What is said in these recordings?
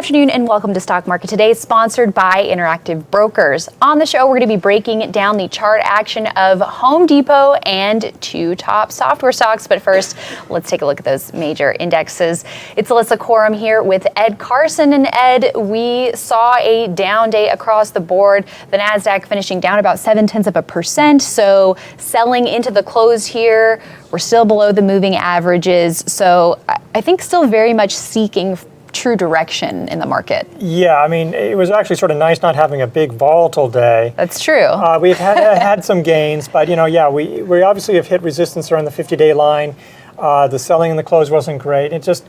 afternoon and welcome to Stock Market Today, sponsored by Interactive Brokers. On the show, we're going to be breaking down the chart action of Home Depot and two top software stocks. But first, let's take a look at those major indexes. It's Alyssa Corum here with Ed Carson. And Ed, we saw a down day across the board. The NASDAQ finishing down about 0.7%. So selling into the close here, we're still below the moving averages. So I think still very much seeking true direction in the market. Yeah, I mean, it was actually sort of nice not having a big volatile day. That's true. We've had some gains, but we obviously have hit resistance around the 50-day line. The selling in the close wasn't great. It's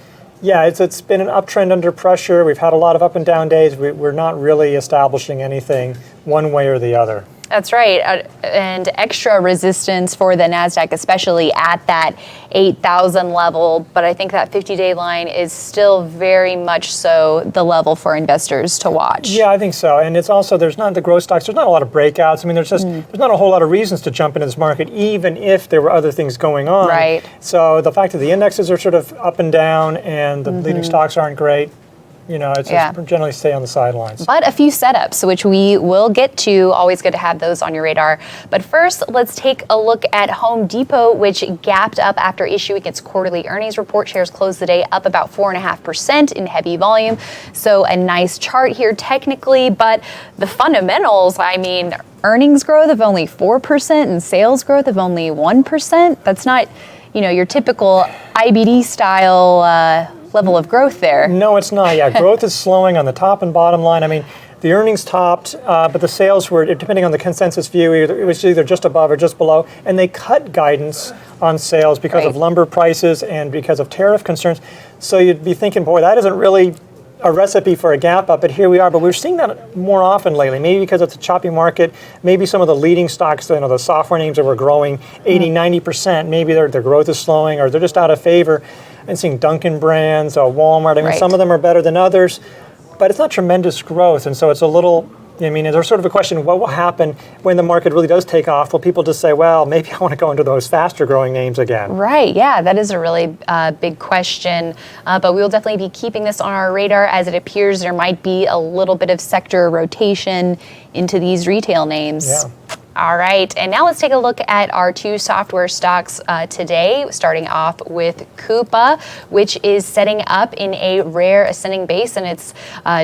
been an uptrend under pressure. We've had a lot of up and down days. We're not really establishing anything one way or the other. That's right, and extra resistance for the NASDAQ, especially at that 8,000 level. But I think that 50-day line is still very much so the level for investors to watch. Yeah, I think so. And it's also, there's not the growth stocks, there's not a lot of breakouts. I mean, there's not a whole lot of reasons to jump into this market, even if there were other things going on. Right. So the fact that the indexes are sort of up and down and the leading stocks aren't great, it's just generally stay on the sidelines. But a few setups, which we will get to. Always good to have those on your radar. But first, let's take a look at Home Depot, which gapped up after issuing its quarterly earnings report. Shares closed the day up about 4.5% in heavy volume. So a nice chart here technically, but the fundamentals, I mean, earnings growth of only 4% and sales growth of only 1%. That's not, your typical IBD style level of growth there. No, it's not. Yeah, growth is slowing on the top and bottom line. I mean, the earnings topped, but the sales were, depending on the consensus view, it was either just above or just below. And they cut guidance on sales because of lumber prices and because of tariff concerns. So you'd be thinking, boy, that isn't really a recipe for a gap up, but here we are. But we're seeing that more often lately, maybe because it's a choppy market. Maybe some of the leading stocks, the software names that were growing 80, 90%, maybe their growth is slowing or they're just out of favor. And seeing Dunkin' brands, Walmart, I mean, some of them are better than others, but it's not tremendous growth. And so it's a little, there's sort of a question, what will happen when the market really does take off? Will people just say, well, maybe I want to go into those faster growing names again? Right, yeah, that is a really big question. But we will definitely be keeping this on our radar as it appears there might be a little bit of sector rotation into these retail names. Yeah. All right, and now let's take a look at our two software stocks today, starting off with Coupa, which is setting up in a rare ascending base, and it's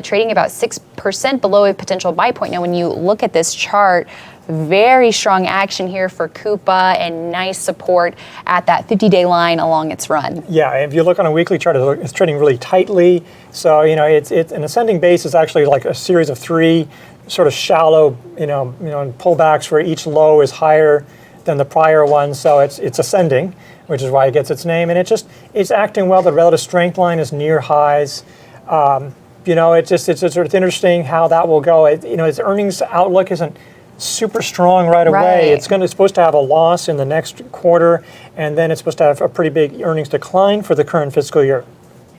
trading about 6% below a potential buy point. Now, when you look at this chart, very strong action here for Coupa and nice support at that 50-day line along its run. Yeah, if you look on a weekly chart, it's trading really tightly. So, it's an ascending base is actually like a series of three sort of shallow, pullbacks where each low is higher than the prior one. So it's ascending, which is why it gets its name. And it's acting well. The relative strength line is near highs. It's sort of interesting how that will go. Its earnings outlook isn't super strong right away. It's supposed to have a loss in the next quarter, and then it's supposed to have a pretty big earnings decline for the current fiscal year.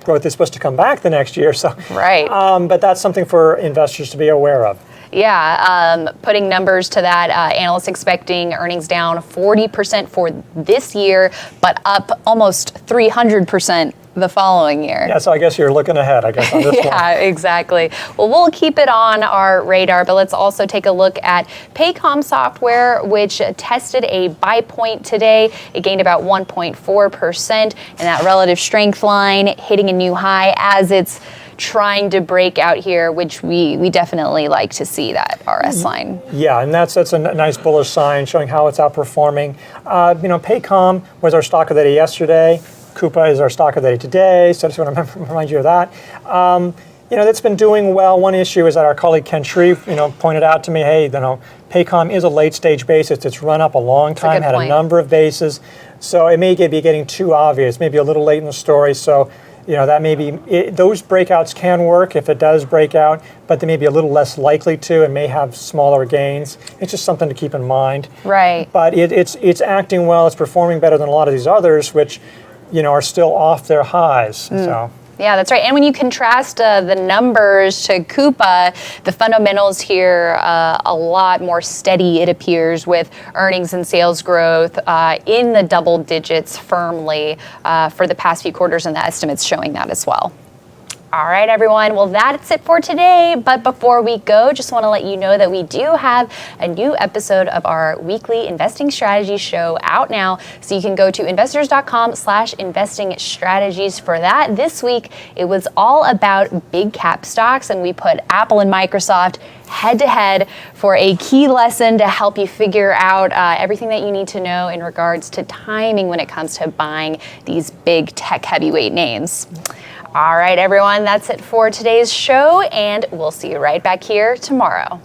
Growth is supposed to come back the next year. So but that's something for investors to be aware of. Yeah, putting numbers to that, analysts expecting earnings down 40% for this year, but up almost 300% the following year. Yeah, so I guess you're looking ahead, on this one. Yeah, exactly. Well, we'll keep it on our radar, but let's also take a look at Paycom software, which tested a buy point today. It gained about 1.4%, and that relative strength line hitting a new high as it's trying to break out here, which we definitely like to see that RS line. Yeah, and that's a nice bullish sign showing how it's outperforming. Paycom was our stock of the day yesterday. Coupa is our stock of the day today, so I just want to remind you of that. It's been doing well. One issue is that our colleague Ken Shreve, pointed out to me, hey, Paycom is a late stage basis. It's run up a long time, had a number of bases, so it may be getting too obvious, maybe a little late in the story. So that may be, those breakouts can work if it does break out, but they may be a little less likely to and may have smaller gains. It's just something to keep in mind. Right. But it's acting well. It's performing better than a lot of these others, which are still off their highs. So. Yeah, that's right. And when you contrast the numbers to Coupa, the fundamentals here a lot more steady, it appears, with earnings and sales growth in the double digits firmly for the past few quarters, and the estimates showing that as well. All right, everyone. Well, that's it for today. But before we go, just want to let you know that we do have a new episode of our weekly investing strategy show out now. So you can go to investors.com/investing strategies for that. This week, it was all about big cap stocks, and we put Apple and Microsoft head to head for a key lesson to help you figure out everything that you need to know in regards to timing when it comes to buying these big tech heavyweight names. All right, everyone, that's it for today's show, and we'll see you right back here tomorrow.